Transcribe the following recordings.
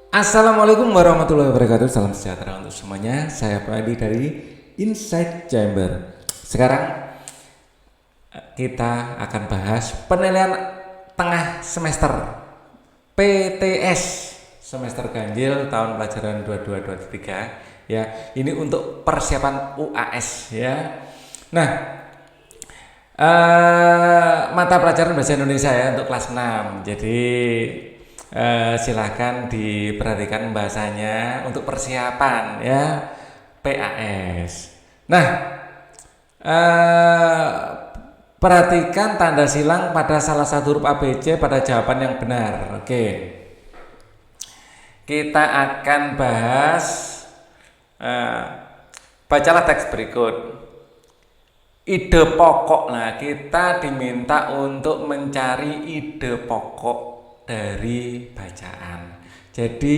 Assalamualaikum warahmatullahi wabarakatuh. Salam sejahtera untuk semuanya. Saya Padi dari Inside Chamber. Sekarang kita akan bahas penilaian tengah semester PTS semester ganjil tahun pelajaran 2223 ya. Ini untuk persiapan UAS ya. Nah, mata pelajaran bahasa Indonesia ya untuk kelas 6. Jadi silahkan diperhatikan bahasanya untuk persiapan ya PAS. Nah, eh, perhatikan tanda silang pada salah satu huruf ABC pada jawaban yang benar. Oke, kita akan bahas. eh, Bacalah teks berikut. Ide pokok. Nah, kita diminta untuk mencari ide pokok dari bacaan. Jadi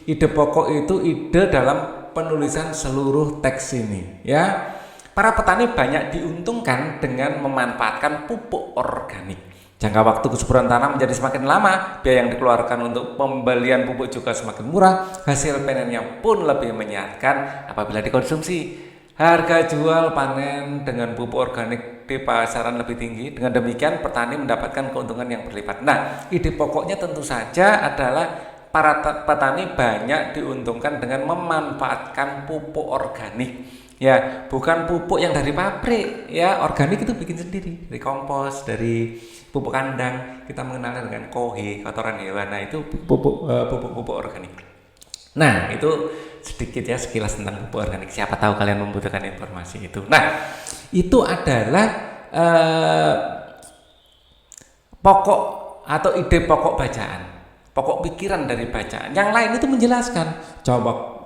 ide pokok itu ide dalam penulisan seluruh teks ini ya. Para petani banyak diuntungkan dengan memanfaatkan pupuk organik. Jangka waktu kesuburan tanah menjadi semakin lama, biaya yang dikeluarkan untuk pembelian pupuk juga semakin murah, hasil panennya pun lebih menyenangkan apabila dikonsumsi. Harga jual panen dengan pupuk organik di pasaran lebih tinggi. Dengan demikian petani mendapatkan keuntungan yang berlipat. Nah, ide pokoknya tentu saja adalah para petani banyak diuntungkan dengan memanfaatkan pupuk organik. Ya, bukan pupuk yang dari pabrik. Ya, organik itu bikin sendiri, dari kompos, dari pupuk kandang. Kita mengenalnya dengan kohe, kotoran hewan. Nah, itu pupuk organik. Nah, itu sedikit ya sekilas tentang pupuk organik. Siapa tahu kalian membutuhkan informasi itu. Nah, itu adalah eh, pokok atau ide pokok bacaan, pokok pikiran dari bacaan. Yang lain itu menjelaskan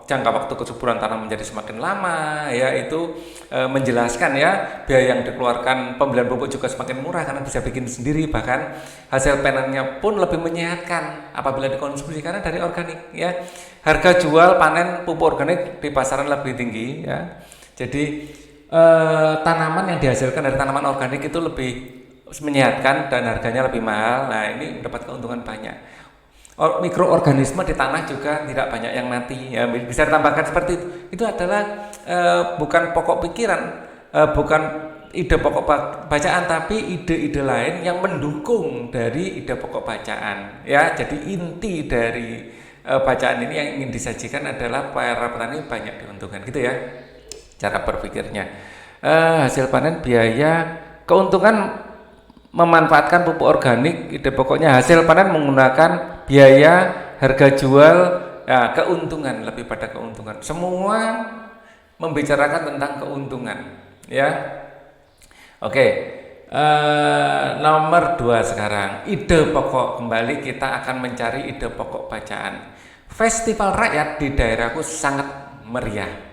jangka waktu kesuburan tanah menjadi semakin lama, ya itu menjelaskan ya biaya yang dikeluarkan pembelian pupuk juga semakin murah karena bisa bikin sendiri, bahkan hasil panennya pun lebih menyehatkan apabila dikonsumsi karena dari organik ya. Harga jual panen pupuk organik di pasaran lebih tinggi ya. Jadi tanaman yang dihasilkan dari tanaman organik itu lebih menyehatkan dan harganya lebih mahal. Nah, ini mendapat keuntungan banyak. Mikroorganisme di tanah juga tidak banyak yang mati ya, bisa ditambahkan seperti itu. Itu adalah bukan pokok pikiran, bukan ide pokok bacaan, tapi ide-ide lain yang mendukung dari ide pokok bacaan ya. Jadi inti dari bacaan ini yang ingin disajikan adalah para petani banyak diuntungkan gitu ya cara berpikirnya. Hasil panen, biaya, keuntungan memanfaatkan pupuk organik. Ide pokoknya hasil panen menggunakan biaya, harga jual, ya, keuntungan, lebih pada keuntungan. Semua membicarakan tentang keuntungan ya. Oke, nomor 2 sekarang. Ide pokok, kembali kita akan mencari ide pokok bacaan. Festival rakyat di daerahku sangat meriah.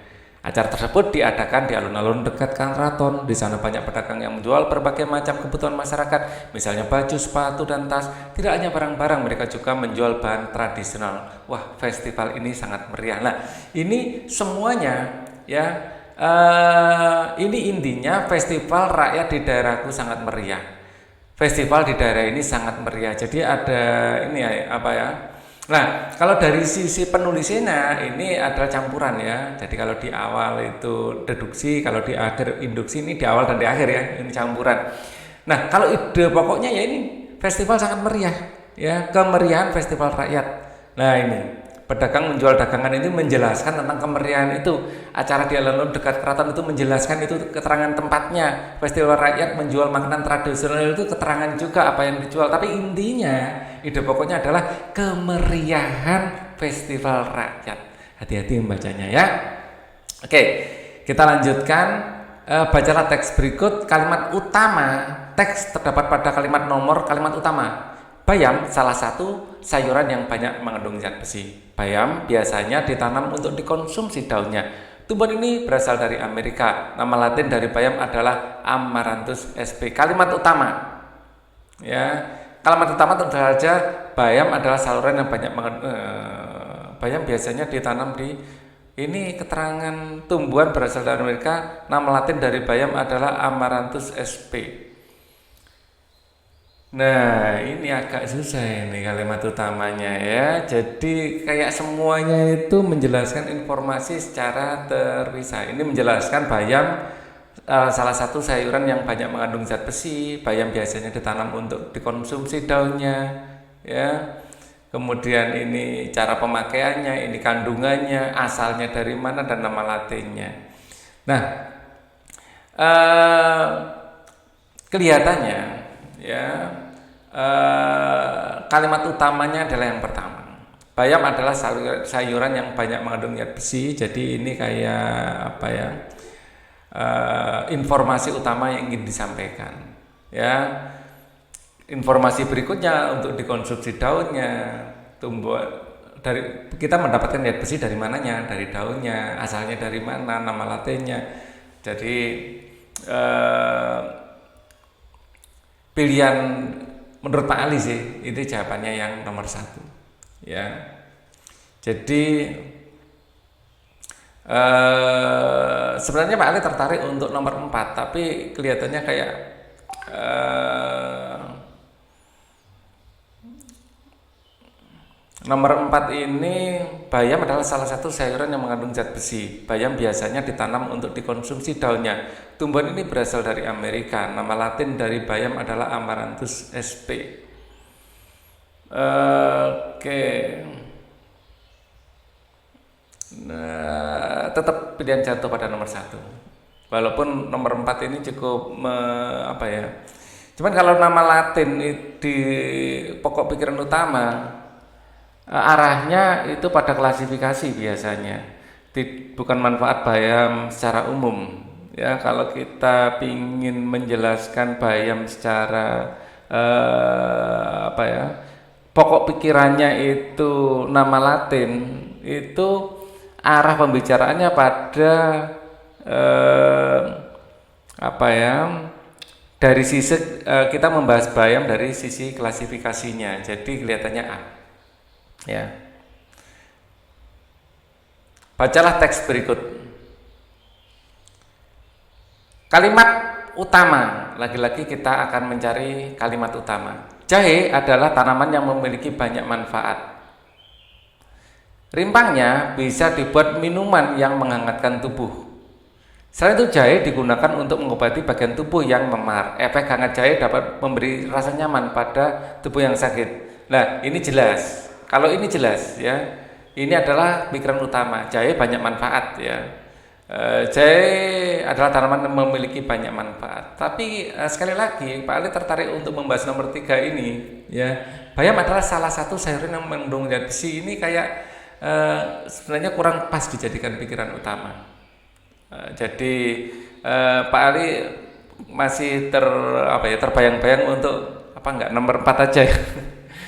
Acara tersebut diadakan di alun-alun dekat keraton. Di sana banyak pedagang yang menjual berbagai macam kebutuhan masyarakat, misalnya baju, sepatu, dan tas. Tidak hanya barang-barang, mereka juga menjual bahan tradisional. Wah, festival ini sangat meriah. Nah, ini semuanya ya. Ini intinya festival rakyat di daerahku sangat meriah. Festival di daerah ini sangat meriah. Jadi ada ini ya, apa ya? Nah, kalau dari sisi penulisnya ini adalah campuran ya. Jadi kalau di awal itu deduksi, kalau di akhir induksi. Ini di awal dan di akhir ya, ini campuran. Nah, kalau ide pokoknya ya ini festival sangat meriah ya, kemeriahan festival rakyat. Nah, ini pedagang menjual dagangan ini menjelaskan tentang kemeriahan itu. Acara di alun-alun dekat keraton itu menjelaskan, itu keterangan tempatnya. Festival rakyat menjual makanan tradisional itu keterangan juga apa yang dijual. Tapi intinya ide pokoknya adalah kemeriahan festival rakyat. Hati-hati membacanya ya. Oke, kita lanjutkan. Bacalah teks berikut. Kalimat utama teks terdapat pada kalimat nomor kalimat utama. Bayam salah satu sayuran yang banyak mengandung zat besi. Bayam biasanya ditanam untuk dikonsumsi daunnya. Tumbuhan ini berasal dari Amerika. Nama latin dari bayam adalah Amaranthus sp. Kalimat utama ya. Kalimat utama tentu saja bayam adalah saluran yang banyak bayam biasanya ditanam di ini. Keterangan tumbuhan berasal dari Amerika. Nama latin dari bayam adalah Amaranthus sp. Nah, ini agak susah ini kalimat utamanya ya. Jadi kayak semuanya itu menjelaskan informasi secara terpisah. Ini menjelaskan bayam salah satu sayuran yang banyak mengandung zat besi. Bayam biasanya ditanam untuk dikonsumsi daunnya, ya. Kemudian ini cara pemakaiannya, ini kandungannya, asalnya dari mana dan nama latinnya. Nah, eh, kelihatannya ya kalimat utamanya adalah yang pertama. Bayam adalah sayuran yang banyak mengandung zat besi. Jadi ini kayak apa ya? Informasi utama yang ingin disampaikan. Ya, informasi berikutnya untuk dikonsumsi daunnya, tumbuh dari kita mendapatkan zat besi dari mananya, dari daunnya, asalnya dari mana, nama latinnya. Jadi pilihan menurut Pak Ali sih itu jawabannya yang nomor 1 ya. Jadi sebenarnya Pak Ali tertarik untuk nomor 4, tapi kelihatannya kayak nomor 4 ini, bayam adalah salah satu sayuran yang mengandung zat besi. Bayam biasanya ditanam untuk dikonsumsi daunnya. Tumbuhan ini berasal dari Amerika. Nama latin dari bayam adalah Amaranthus sp. Oke. Nah, tetap pilihan jatuh pada nomor 1. Walaupun nomor 4 ini cukup apa ya. Cuman kalau nama latin di pokok pikiran utama, arahnya itu pada klasifikasi biasanya, bukan manfaat bayam secara umum ya. Kalau kita ingin menjelaskan bayam secara apa ya, pokok pikirannya itu nama latin, itu arah pembicaraannya pada apa ya, dari sisi kita membahas bayam dari sisi klasifikasinya. Jadi kelihatannya A. Ya. Bacalah teks berikut. Kalimat utama, lagi-lagi kita akan mencari kalimat utama. Jahe adalah tanaman yang memiliki banyak manfaat. Rimpangnya bisa dibuat minuman yang menghangatkan tubuh. Selain itu, jahe digunakan untuk mengobati bagian tubuh yang memar. Efek hangat jahe dapat memberi rasa nyaman pada tubuh yang sakit. Nah, ini jelas. Kalau ini jelas ya, ini adalah pikiran utama. Jahe banyak manfaat ya. Jahe adalah tanaman yang memiliki banyak manfaat. Tapi sekali lagi Pak Ali tertarik untuk membahas nomor 3 ini ya. Bayam adalah salah satu sayuran yang mengandung zat besi. Ini kayak sebenarnya kurang pas dijadikan pikiran utama. Jadi Pak Ali masih terbayang-bayang untuk apa enggak nomor 4 aja ya.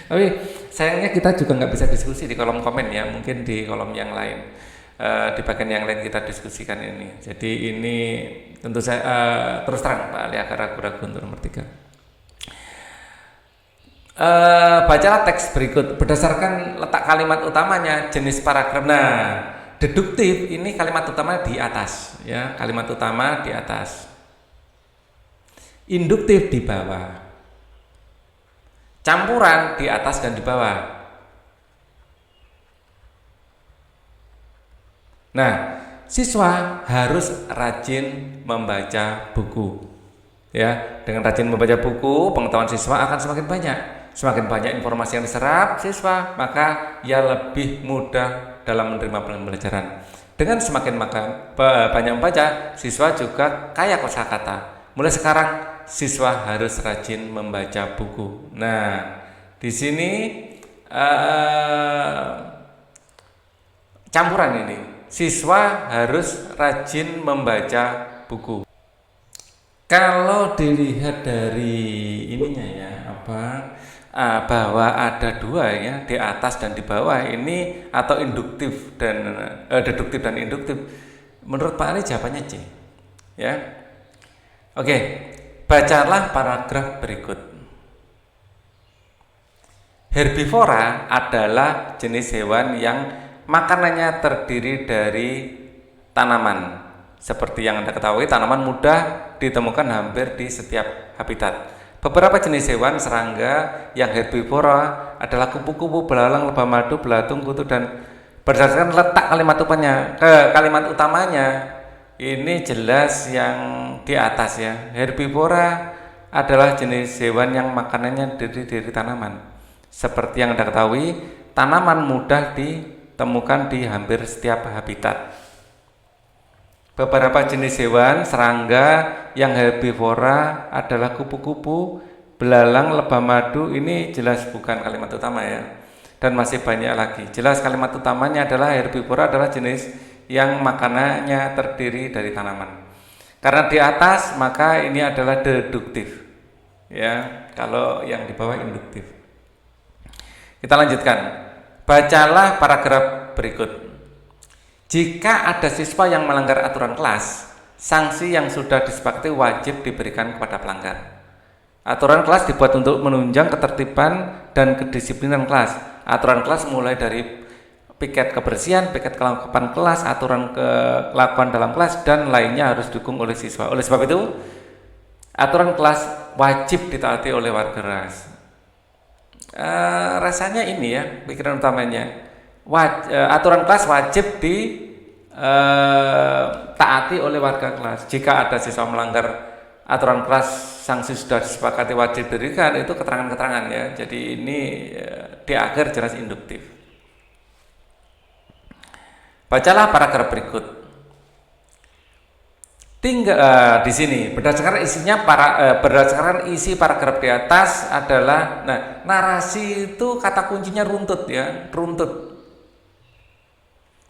Tapi sayangnya kita juga nggak bisa diskusi di kolom komen ya, mungkin di kolom yang lain, di bagian yang lain kita diskusikan ini. Jadi ini tentu saya terus terang Pak Ali agak ragu-ragu untuk nomor 3. Bacalah teks berikut berdasarkan letak kalimat utamanya, jenis paragraf. Nah, deduktif ini kalimat utama di atas ya, kalimat utama di atas, induktif di bawah, campuran di atas dan di bawah. Nah, siswa harus rajin membaca buku. Ya, dengan rajin membaca buku, pengetahuan siswa akan semakin banyak. Semakin banyak informasi yang diserap siswa, maka ia lebih mudah dalam menerima pembelajaran. Dengan semakin banyak membaca, siswa juga kaya kosakata. Mulai sekarang siswa harus rajin membaca buku. Nah, di sini campuran ini, siswa harus rajin membaca buku. Kalau dilihat dari ininya ya, bahwa ada 2 ya, di atas dan di bawah ini, atau induktif dan deduktif dan induktif. Menurut Pak Ali jawabannya C. Ya. Oke. Bacalah paragraf berikut. Herbivora adalah jenis hewan yang makanannya terdiri dari tanaman. Seperti yang Anda ketahui, tanaman mudah ditemukan hampir di setiap habitat. Beberapa jenis hewan serangga yang herbivora adalah kupu-kupu, belalang, lebah madu, belatung, kutu, dan berdasarkan letak kalimat utamanya ini jelas yang di atas ya. Herbivora adalah jenis hewan yang makanannya dari tanaman. Seperti yang Anda ketahui, tanaman mudah ditemukan di hampir setiap habitat. Beberapa jenis hewan serangga yang herbivora adalah kupu-kupu, belalang, lebah madu. Ini jelas bukan kalimat utama ya. Dan masih banyak lagi. Jelas kalimat utamanya adalah herbivora adalah jenis yang makanannya terdiri dari tanaman. Karena di atas maka ini adalah deduktif. Ya, kalau yang di bawah induktif. Kita lanjutkan. Bacalah paragraf berikut. Jika ada siswa yang melanggar aturan kelas, sanksi yang sudah disepakati wajib diberikan kepada pelanggar. Aturan kelas dibuat untuk menunjang ketertiban dan kedisiplinan kelas. Aturan kelas mulai dari piket kebersihan, piket kelengkapan kelas, aturan kelakuan dalam kelas, dan lainnya harus didukung oleh siswa. Oleh sebab itu, aturan kelas wajib ditaati oleh warga kelas. Rasanya ini ya pikiran utamanya. Aturan kelas wajib ditaati oleh warga kelas. Jika ada siswa melanggar aturan kelas, sanksi sudah disepakati wajib diberikan. Itu keterangan-keterangan ya. Jadi ini di akhir jelas induktif. Bacalah paragraf berikut. Di sini berdasarkan isi paragraf di atas adalah narasi itu kata kuncinya runtut ya, runtut.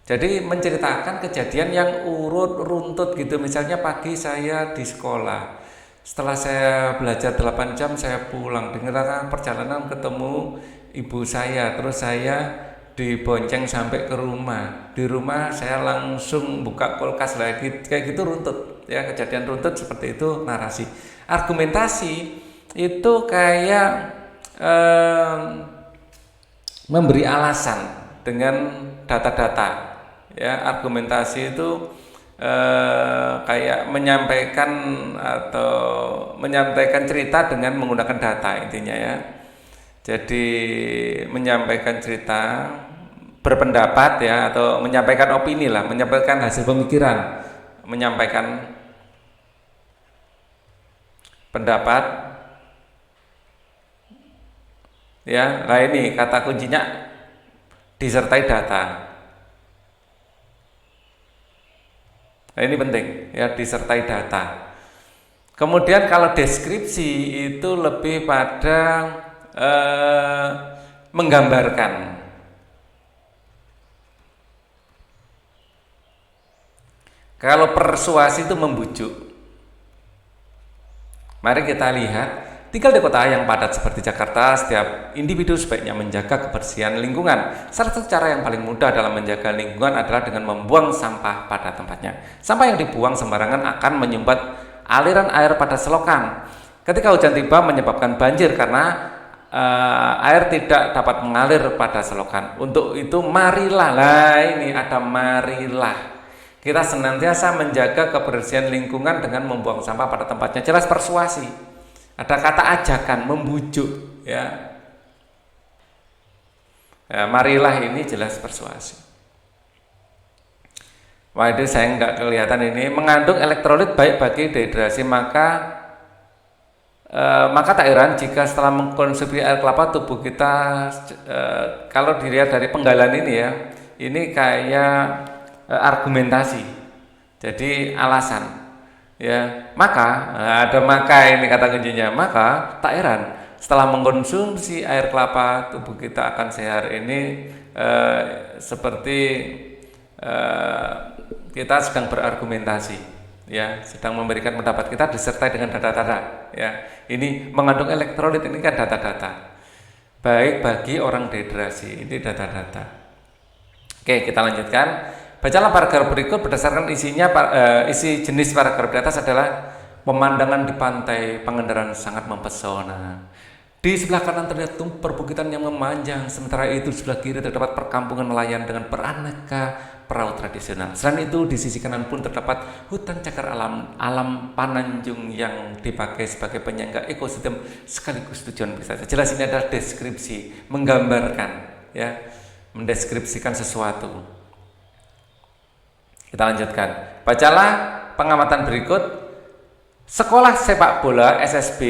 Jadi menceritakan kejadian yang urut runtut gitu. Misalnya pagi saya di sekolah, setelah saya belajar 8 jam saya pulang, di tengah perjalanan ketemu ibu saya, terus saya dibonceng sampai ke rumah. Di rumah saya langsung buka kulkas lagi, kayak gitu runtut ya. Kejadian runtut seperti itu narasi. Argumentasi itu kayak memberi alasan dengan data-data. Ya, argumentasi itu kayak menyampaikan cerita dengan menggunakan data intinya ya. Jadi menyampaikan cerita, berpendapat ya, atau menyampaikan opini lah, menyampaikan hasil pemikiran, menyampaikan pendapat ya. Nah ini kata kuncinya disertai data. Nah, ini penting ya, disertai data. Kemudian kalau deskripsi itu lebih pada menggambarkan. Kalau persuasi itu membujuk. Mari kita lihat, tinggal di kota yang padat seperti Jakarta, setiap individu sebaiknya menjaga kebersihan lingkungan. Salah satu cara yang paling mudah dalam menjaga lingkungan adalah dengan membuang sampah pada tempatnya. Sampah yang dibuang sembarangan akan menyumbat aliran air pada selokan. Ketika hujan tiba menyebabkan banjir karena air tidak dapat mengalir pada selokan. Untuk itu marilah, kita senantiasa menjaga kebersihan lingkungan dengan membuang sampah pada tempatnya. Jelas persuasi. Ada kata ajakan, membujuk ya. Marilah ini jelas persuasi. Wah, itu saya nggak kelihatan ini. Mengandung elektrolit baik bagi dehidrasi, maka tak heran jika setelah mengkonsumsi air kelapa tubuh kita, kalau dilihat dari penggalan ini ya, ini kayak argumentasi. Jadi alasan. Ya, ada ini kata kuncinya. Maka tak heran setelah mengkonsumsi air kelapa tubuh kita akan sehat. Ini seperti kita sedang berargumentasi, ya, sedang memberikan pendapat kita disertai dengan data-data. Ya, ini mengandung elektrolit, ini kan data-data. Baik bagi orang dehidrasi, ini data-data. Oke, kita lanjutkan. Bacalah paragraf berikut. Berdasarkan isinya, isi jenis paragraf di atas adalah pemandangan di pantai Pangandaran sangat mempesona. Di sebelah kanan terlihat perbukitan yang memanjang, sementara itu di sebelah kiri terdapat perkampungan nelayan dengan beraneka perahu tradisional. Selain itu, di sisi kanan pun terdapat hutan cagar alam Pananjung yang dipakai sebagai penyangga ekosistem sekaligus tujuan wisata. Jelas ini adalah deskripsi, menggambarkan, ya, mendeskripsikan sesuatu. Kita lanjutkan. Bacalah pengamatan berikut. Sekolah sepak bola SSB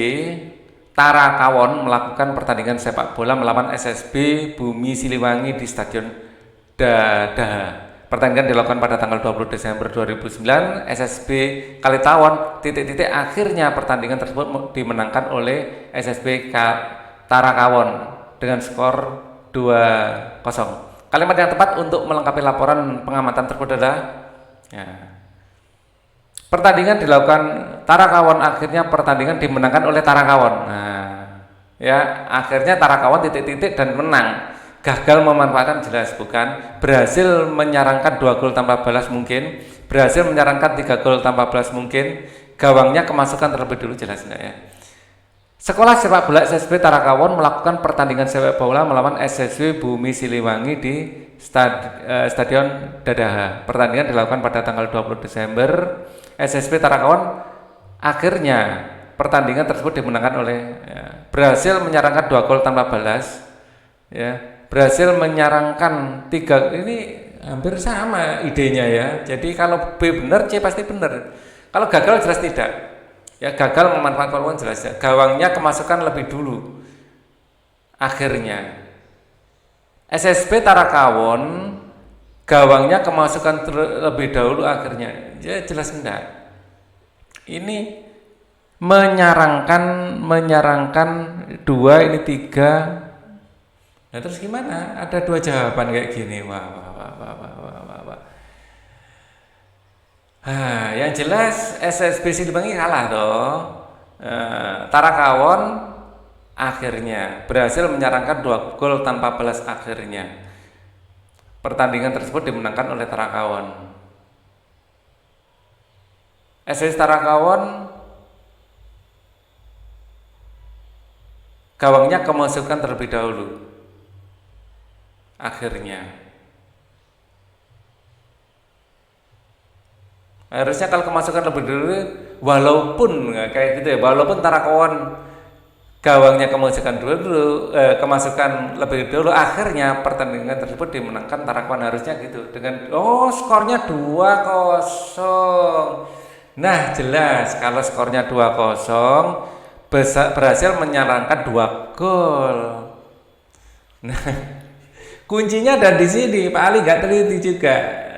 Tarakawon melakukan pertandingan sepak bola melawan SSB Bumi Siliwangi di Stadion Dadaha. Pertandingan dilakukan pada tanggal 20 Desember 2009. SSB Kalitawon akhirnya pertandingan tersebut dimenangkan oleh SSB Tarakawon dengan skor 2-0. Kalimat yang tepat untuk melengkapi laporan pengamatan tersebut adalah pertandingan dilakukan Tarakawon, akhirnya pertandingan dimenangkan oleh Tarakawon. Akhirnya Tarakawon dan menang. Gagal memanfaatkan, jelas bukan. Berhasil menyarangkan 2 gol tanpa balas mungkin. Berhasil menyarangkan 3 gol tanpa balas mungkin. Gawangnya kemasukan terlebih dulu, jelas enggak ya? Sekolah sepak bola SSB Tarakawon melakukan pertandingan sepak bola melawan SSB Bumi Siliwangi di Stadion Dadaha. Pertandingan dilakukan pada tanggal 20 Desember. SSB Tarakawon akhirnya pertandingan tersebut dimenangkan oleh berhasil menyarangkan 2 gol tanpa balas, berhasil menyarangkan 3. Ini hampir sama idenya ya. Jadi kalau B benar, C pasti benar. Kalau gagal jelas tidak. Gagal memanfaatkan peluang jelas ya. Gawangnya kemasukan lebih dulu. Akhirnya SSB Tarakawon gawangnya kemasukan terlebih dahulu, akhirnya jelas enggak. Ini menyarangkan 2, ini 3. Nah terus gimana? Ada 2 jawaban kayak gini. Wah. Yang jelas SSB Siliwangi kalah toh. Tarakawon akhirnya berhasil menyarangkan 2 gol tanpa balas akhirnya. Pertandingan tersebut dimenangkan oleh Tarakawon. SSB Tarakawon gawangnya kemasukan terlebih dahulu. Akhirnya. Harusnya kalau kemasukan lebih dulu, walaupun kayak gitu ya, walaupun Tarakawon gawangnya kemasukan lebih dulu, akhirnya pertandingan tersebut dimenangkan Tarakawon, harusnya gitu. Dengan skornya 2-0. Nah, jelas kalau skornya 2-0 berhasil menyarangkan 2 gol. Nah, kuncinya ada di sini. Pak Ali nggak teliti juga.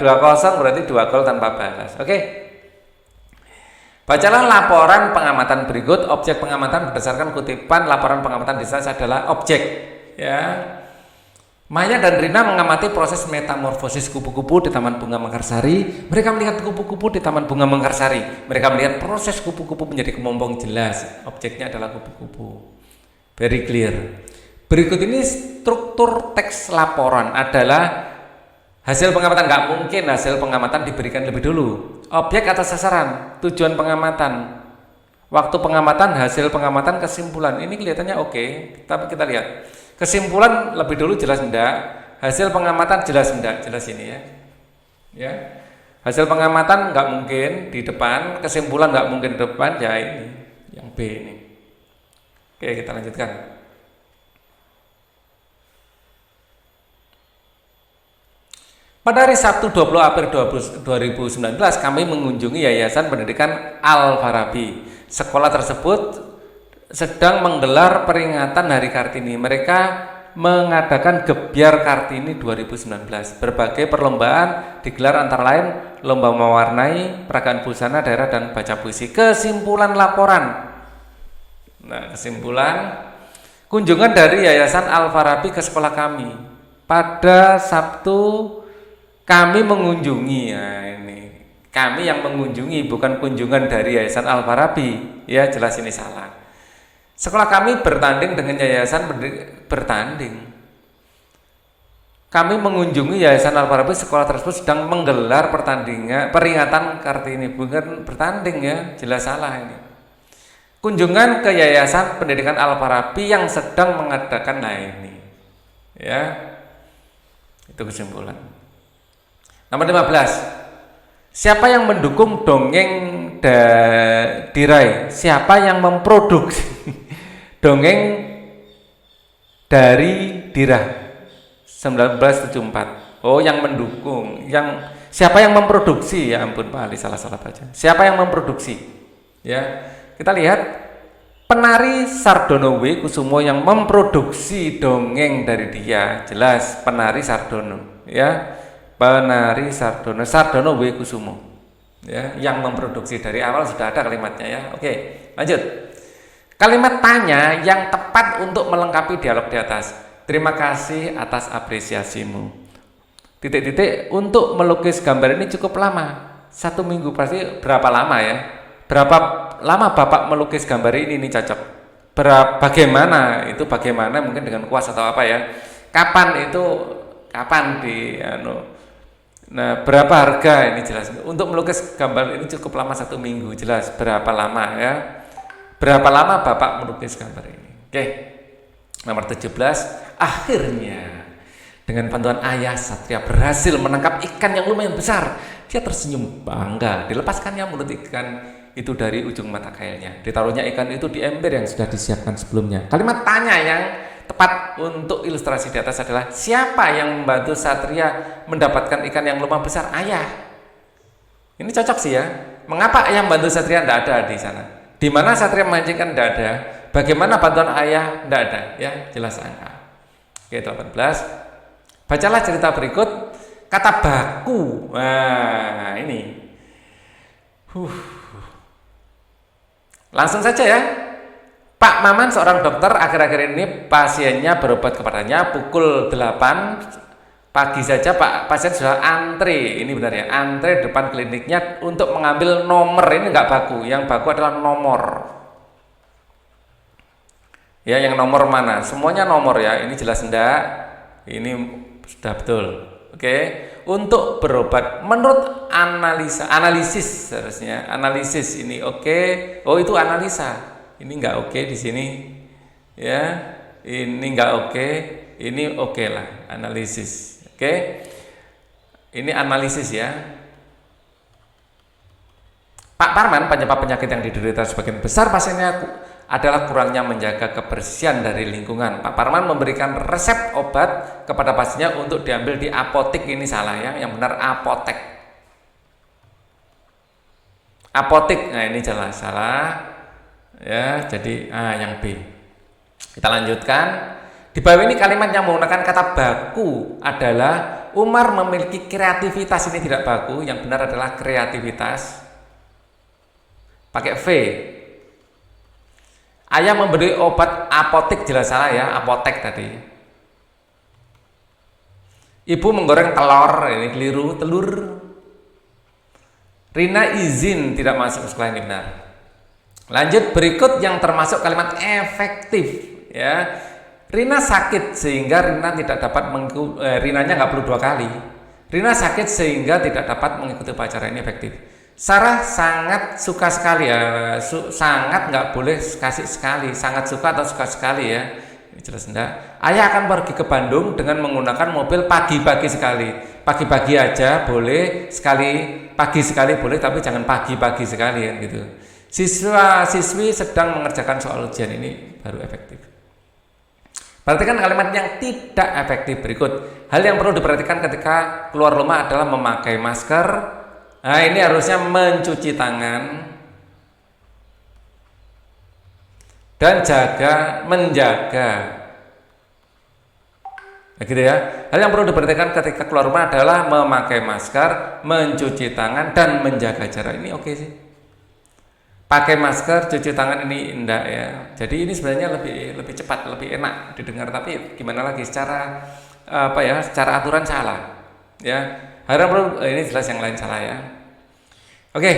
2-0 berarti 2 gol tanpa balas. Oke. Bacalah laporan pengamatan berikut. Objek pengamatan berdasarkan kutipan laporan pengamatan di atas adalah objek. Maya dan Rina mengamati proses metamorfosis kupu-kupu di Taman Bunga Mekarsari. Mereka melihat kupu-kupu di Taman Bunga Mekarsari. Mereka melihat proses kupu-kupu menjadi kepompong, jelas. Objeknya adalah kupu-kupu. Very clear. Berikut ini struktur teks laporan adalah hasil pengamatan. Nggak mungkin hasil pengamatan diberikan lebih dulu. Objek atau sasaran, tujuan pengamatan, waktu pengamatan, hasil pengamatan, kesimpulan. Ini kelihatannya oke, tapi kita lihat. Kesimpulan lebih dulu jelas enggak, hasil pengamatan jelas enggak, jelas ini ya. Hasil pengamatan nggak mungkin di depan, kesimpulan nggak mungkin di depan, ya ini yang B ini. Oke, kita lanjutkan. Pada hari Sabtu 20 April 2019 kami mengunjungi Yayasan Pendidikan Al-Farabi. Sekolah tersebut sedang menggelar peringatan Hari Kartini. Mereka mengadakan Gebyar Kartini 2019. Berbagai perlombaan digelar antara lain lomba mewarnai, peragaan busana daerah, dan baca puisi. Kesimpulan laporan. Nah, kesimpulan kunjungan dari Yayasan Al-Farabi ke sekolah kami. Pada Sabtu kami mengunjungi, ini kami yang mengunjungi, bukan kunjungan dari Yayasan Al-Farabi. Ya, jelas ini salah. Sekolah kami bertanding dengan Yayasan bertanding. Kami mengunjungi Yayasan Al-Farabi, sekolah tersebut sedang menggelar peringatan Kartini, bukan bertanding ya, jelas salah ini. kunjungan ke Yayasan Pendidikan Al-Farabi yang sedang mengadakan, nah ini ya, itu kesimpulan. Nomor 15, siapa yang mendukung dongeng Dirai? Siapa yang memproduksi dongeng dari Dira 1974? Oh, yang mendukung, siapa yang memproduksi? Ya ampun Pak Ali, salah baca. Siapa yang memproduksi? Ya, kita lihat penari Sardono W. Kusumo yang memproduksi dongeng dari dia, jelas penari Sardono, ya, penari Sardono W. Kusumo, ya, yang memproduksi. Dari awal sudah ada kalimatnya ya. Oke, lanjut. Kalimat tanya yang tepat untuk melengkapi dialog di atas. Terima kasih atas apresiasimu. Titik-titik, untuk melukis gambar ini cukup lama. 1 minggu, pasti berapa lama ya? Berapa lama Bapak melukis gambar ini cocok? Bagaimana? Itu bagaimana mungkin dengan kuas atau apa ya? Kapan nah, berapa harga ini jelas. Untuk melukis gambar ini cukup lama 1 minggu, jelas berapa lama ya? Berapa lama Bapak melukis gambar ini? Oke. Nomor 17, akhirnya dengan bantuan ayah, Satria berhasil menangkap ikan yang lumayan besar. Dia tersenyum bangga. Dilepaskannya mulut ikan itu dari ujung mata kailnya. Ditaruhnya ikan itu di ember yang sudah disiapkan sebelumnya. Kalimat tanya yang tepat untuk ilustrasi di atas adalah, siapa yang membantu Satria mendapatkan ikan yang lumayan besar? Ayah. Ini cocok sih ya. Mengapa ayah membantu Satria? Tidak ada di sana. Di mana Satria memancingkan? Tidak ada. Bagaimana bantuan ayah? Tidak ada. Ya, jelas angka. Oke, 18. Bacalah cerita berikut. Kata baku. Nah, ini. Langsung saja ya. Pak Maman seorang dokter, akhir-akhir ini pasiennya berobat kepadanya pukul 8 pagi saja Pak pasien sudah antre. Ini benar ya, antre depan kliniknya untuk mengambil nomor. Ini enggak baku, yang baku adalah nomor. Ya, yang nomor mana? Semuanya nomor ya. Ini jelas enggak? Ini sudah betul. Oke. Untuk berobat menurut analisis seharusnya. Analisis ini oke. Oh, itu analisa. Ini enggak oke di sini. Ya. Ini enggak oke. Ini oke lah, analisis. Oke. Ini analisis ya. Pak Parman, penyebab penyakit yang diderita sebagian besar pasiennya adalah kurangnya menjaga kebersihan dari lingkungan. Pak Parman memberikan resep obat kepada pasiennya untuk diambil di apotek. Ini salah ya, yang benar apotek. Apotek, nah ini jelas salah. Ya, jadi yang B. Kita lanjutkan. Di bawah ini kalimat yang menggunakan kata baku adalah Umar memiliki kreativitas. Ini tidak baku, yang benar adalah kreativitas. Pakai V. Ayah memberi obat apotek, jelas salah ya, apotek tadi. Ibu menggoreng telur, ini keliru, telur. Rina izin tidak masuk sekolah, ini benar. Lanjut berikut yang termasuk kalimat efektif ya. Rina sakit sehingga Rina tidak dapat Rinanya nggak perlu 2 kali. Rina sakit sehingga tidak dapat mengikuti upacara, ini efektif. Sarah sangat suka sekali ya, sangat nggak boleh kasih sekali, sangat suka atau suka sekali ya. Ini jelas enggak. Ayah akan pergi ke Bandung dengan menggunakan mobil pagi-pagi sekali. Pagi-pagi aja boleh, pagi sekali boleh, tapi jangan pagi-pagi sekali ya gitu. Siswa-siswi sedang mengerjakan soal ujian, ini baru efektif. Perhatikan kalimat yang tidak efektif berikut. Hal yang perlu diperhatikan ketika keluar rumah adalah memakai masker. Nah, ini harusnya mencuci tangan dan menjaga. Nah, gitu ya. Hal yang perlu diperhatikan ketika keluar rumah adalah memakai masker, mencuci tangan dan menjaga jarak. Ini oke sih. Pakai masker, cuci tangan ini enggak ya. Jadi ini sebenarnya lebih cepat, lebih enak didengar, tapi gimana lagi secara secara aturan salah. Ya. Harap ini jelas yang lain salah ya. Oke.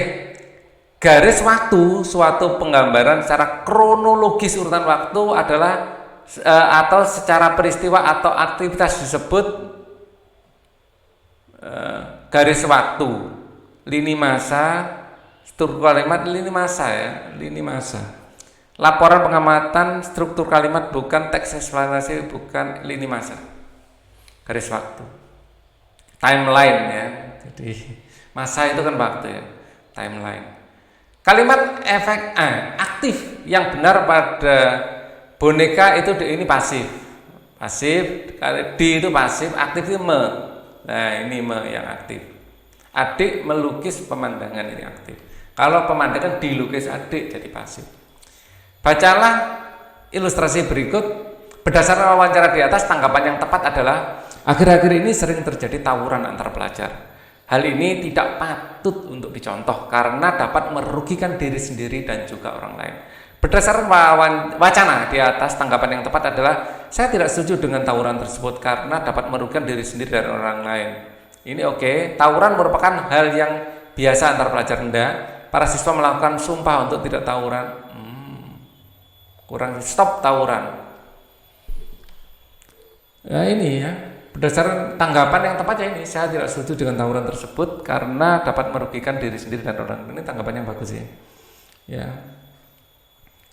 Garis waktu, suatu penggambaran secara kronologis urutan waktu adalah atau secara peristiwa atau aktivitas disebut garis waktu, lini masa. Struktur kalimat lini masa ya, lini masa. Laporan pengamatan struktur kalimat bukan teks eksplanasi, bukan lini masa. Garis waktu. Timeline ya. Jadi masa itu kan waktu ya. Timeline. Kalimat efek aktif yang benar pada boneka itu ini pasif. Pasif, di itu pasif, aktif itu me. Nah, ini me yang aktif. Adik melukis pemandangan, ini aktif. Kalau pemandangan dilukis adik jadi pasif. Bacalah ilustrasi berikut. Berdasarkan wawancara di atas, tanggapan yang tepat adalah akhir-akhir ini sering terjadi tawuran antar pelajar. Hal ini tidak patut untuk dicontoh karena dapat merugikan diri sendiri dan juga orang lain. Berdasarkan wacana di atas, tanggapan yang tepat adalah saya tidak setuju dengan tawuran tersebut karena dapat merugikan diri sendiri dan orang lain. Ini oke. Tawuran merupakan hal yang biasa antar pelajar rendah. Para siswa melakukan sumpah untuk tidak tawuran. Kurang stop tawuran. Ya ini ya. Berdasarkan tanggapan yang tepat ya ini, saya tidak setuju dengan tawuran tersebut karena dapat merugikan diri sendiri dan orang. Ini tanggapan yang bagus ya. Ya.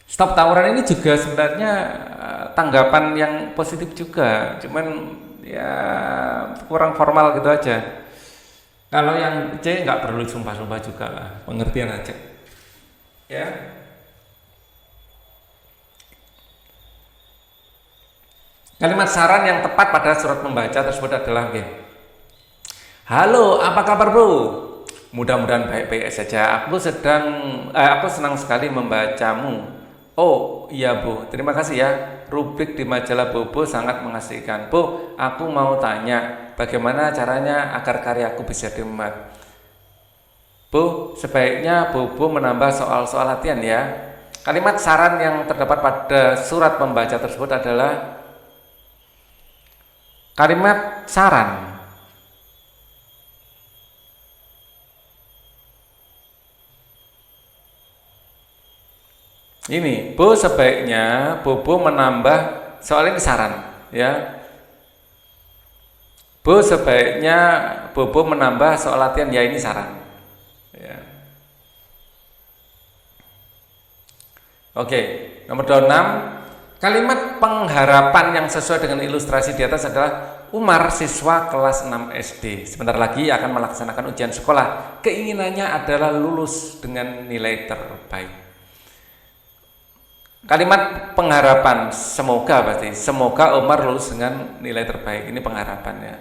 Stop tawuran ini juga sebenarnya tanggapan yang positif juga, cuman ya kurang formal gitu aja. Kalau yang C nggak perlu sumpah-sumpah juga lah, pengertian aja. Ya. Kalimat saran yang tepat pada surat membaca tersebut adalah okay. Halo, apa kabar bro? Mudah-mudahan baik-baik saja. Aku senang sekali membacamu. Oh iya bu, terima kasih ya. Rubrik di majalah Bobo sangat mengasihkan. Bu, aku mau tanya, bagaimana caranya agar karyaku bisa dimuat? Bu, sebaiknya Bobo menambah soal-soal latihan ya. Kalimat saran yang terdapat pada surat membaca tersebut adalah kalimat saran. Ini, Bu, sebaiknya Bobo menambah soal ini saran, ya. Bu, sebaiknya Bobo menambah soal latihan, ya ini saran. Ya. Oke, nomor 26. Kalimat pengharapan yang sesuai dengan ilustrasi di atas adalah Umar, siswa kelas 6 SD. Sebentar lagi akan melaksanakan ujian sekolah. Keinginannya adalah lulus dengan nilai terbaik. Kalimat pengharapan, semoga berarti. Semoga Umar lulus dengan nilai terbaik. Ini pengharapannya.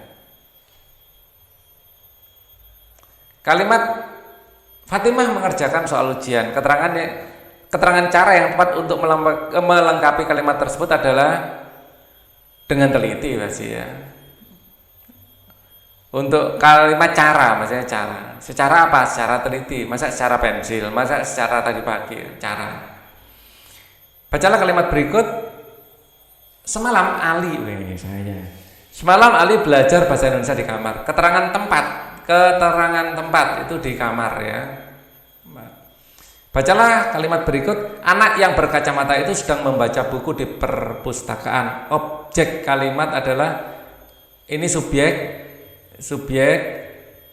Kalimat Fatimah mengerjakan soal ujian. Keterangan cara yang tepat untuk melengkapi kalimat tersebut adalah dengan teliti pasti ya. Untuk kalimat cara, maksudnya cara. Secara apa? Secara teliti. Masa secara pensil? Masa secara tadi pagi? Cara. Bacalah kalimat berikut. Semalam Ali belajar bahasa Indonesia di kamar. Keterangan tempat itu di kamar ya. Bacalah kalimat berikut. Anak yang berkacamata itu sedang membaca buku di perpustakaan. Objek kalimat adalah ini subjek,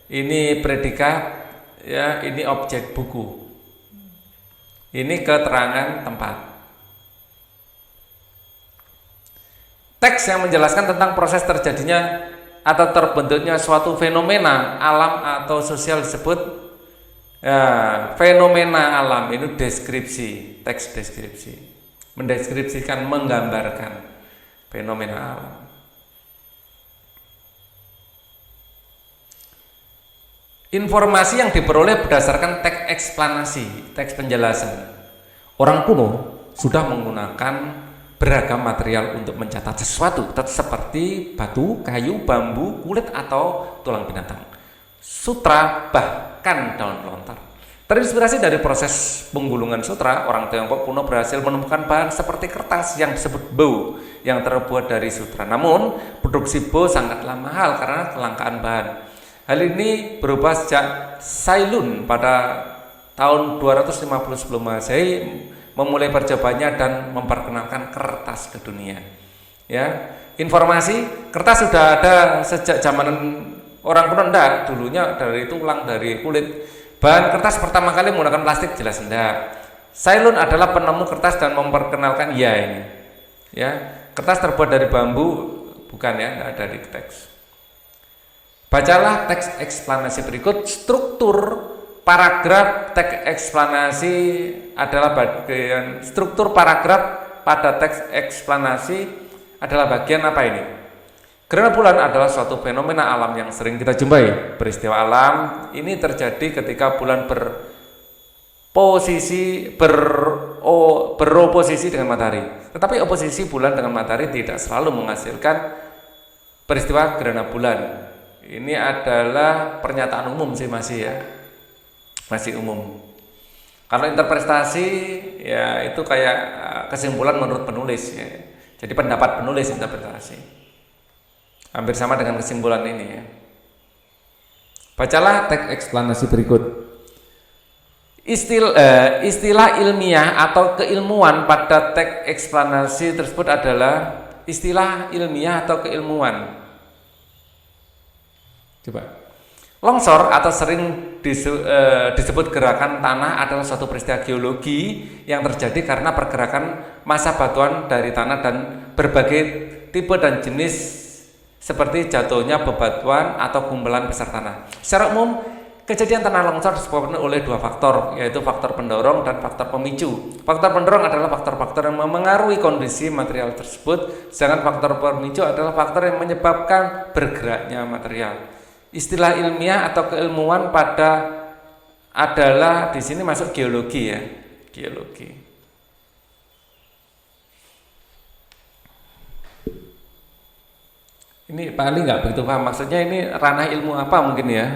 ini predikat, ya, ini objek buku. Ini keterangan tempat. Teks yang menjelaskan tentang proses terjadinya atau terbentuknya suatu fenomena alam atau sosial disebut fenomena alam. Ini deskripsi, teks deskripsi, mendeskripsikan, menggambarkan fenomena alam. Informasi yang diperoleh berdasarkan teks eksplanasi, teks penjelasan. Orang kuno sudah menggunakan beragam material untuk mencatat sesuatu, seperti batu, kayu, bambu, kulit, atau tulang binatang. Sutra, bahkan daun lontar. Terinspirasi dari proses penggulungan sutra, orang Tiongkok kuno berhasil menemukan bahan seperti kertas yang disebut bow yang terbuat dari sutra. Namun, produksi bow sangatlah mahal karena kelangkaan bahan. Hal ini berubah sejak Sailun pada tahun 250 sebelum Masehi memulai percobaannya dan memperkenalkan kertas ke dunia. Ya, informasi kertas sudah ada sejak zaman orang kuno, enggak, dulunya dari tulang, dari kulit. Bahan kertas pertama kali menggunakan plastik, jelas enggak. Sailun adalah penemu kertas dan memperkenalkan ya ini. Ya, kertas terbuat dari bambu, bukan ya, tidak ada di teks. Bacalah teks eksplanasi berikut. Struktur paragraf teks eksplanasi adalah bagian struktur paragraf pada teks eksplanasi adalah bagian apa ini? Gerhana bulan adalah suatu fenomena alam yang sering kita jumpai. Peristiwa alam ini terjadi ketika bulan beroposisi dengan matahari. Tetapi oposisi bulan dengan matahari tidak selalu menghasilkan peristiwa gerhana bulan. Ini adalah pernyataan umum sih, masih umum. Kalau interpretasi ya itu kayak kesimpulan menurut penulis ya. Jadi pendapat penulis interpretasi. Hampir sama dengan kesimpulan ini ya. Bacalah teks eksplanasi berikut. Istilah ilmiah atau keilmuan pada teks eksplanasi tersebut adalah istilah ilmiah atau keilmuan. Coba. Longsor atau sering disebut gerakan tanah adalah suatu peristiwa geologi yang terjadi karena pergerakan massa batuan dari tanah dan berbagai tipe dan jenis seperti jatuhnya bebatuan atau gumpalan besar tanah. Secara umum, kejadian tanah longsor disebabkan oleh dua faktor, yaitu faktor pendorong dan faktor pemicu. Faktor pendorong adalah faktor-faktor yang memengaruhi kondisi material tersebut, sedangkan faktor pemicu adalah faktor yang menyebabkan bergeraknya material. Istilah ilmiah atau keilmuan adalah di sini masuk geologi ya, geologi. Ini Pak Ali nggak begitu paham, maksudnya ini ranah ilmu apa mungkin ya?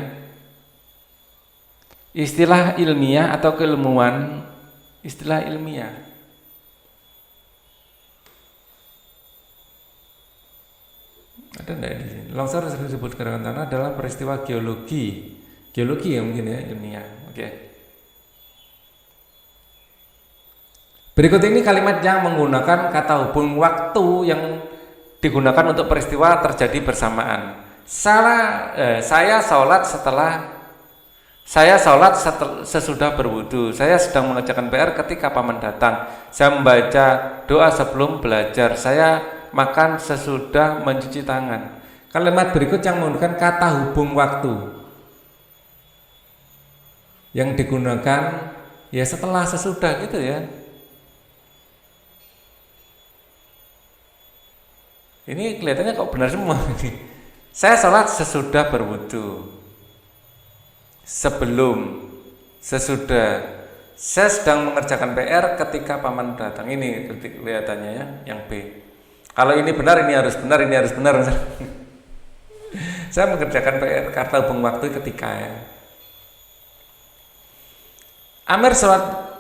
Istilah ilmiah atau keilmuan, istilah ilmiah. Ada enggak di sini? Longsor sering disebut gerakan tanah adalah peristiwa geologi. Geologi ya mungkin ya, ilmiah. Oke. Berikut ini kalimat yang menggunakan kata hubung waktu yang digunakan untuk peristiwa terjadi bersamaan. Saya sholat sesudah berwudu. Saya sedang mengerjakan PR ketika paman datang. Saya membaca doa sebelum belajar. Saya makan sesudah mencuci tangan. Kalimat berikut yang menggunakan kata hubung waktu yang digunakan ya setelah sesudah gitu ya. Ini kelihatannya kok benar semua ini. Saya sholat sesudah berwudu. Sebelum, sesudah. Saya sedang mengerjakan PR ketika paman datang. Ini kelihatannya ya, yang B. Kalau ini benar, ini harus benar, ini harus benar. Saya mengerjakan PR kata hubung waktu ketika ya. Amir sholat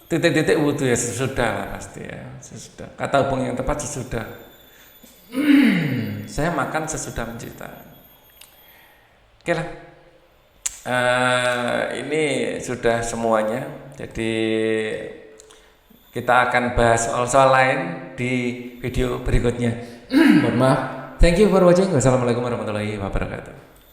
titik-titik wudu ya sesudah lah pasti ya, sesudah. Kata hubung yang tepat sesudah. Saya makan sesudah mencuci tangan. Oke lah. Ini sudah semuanya. Jadi kita akan bahas soal-soal lain di video berikutnya. Mohon maaf. Thank you for watching. Wassalamualaikum warahmatullahi wabarakatuh.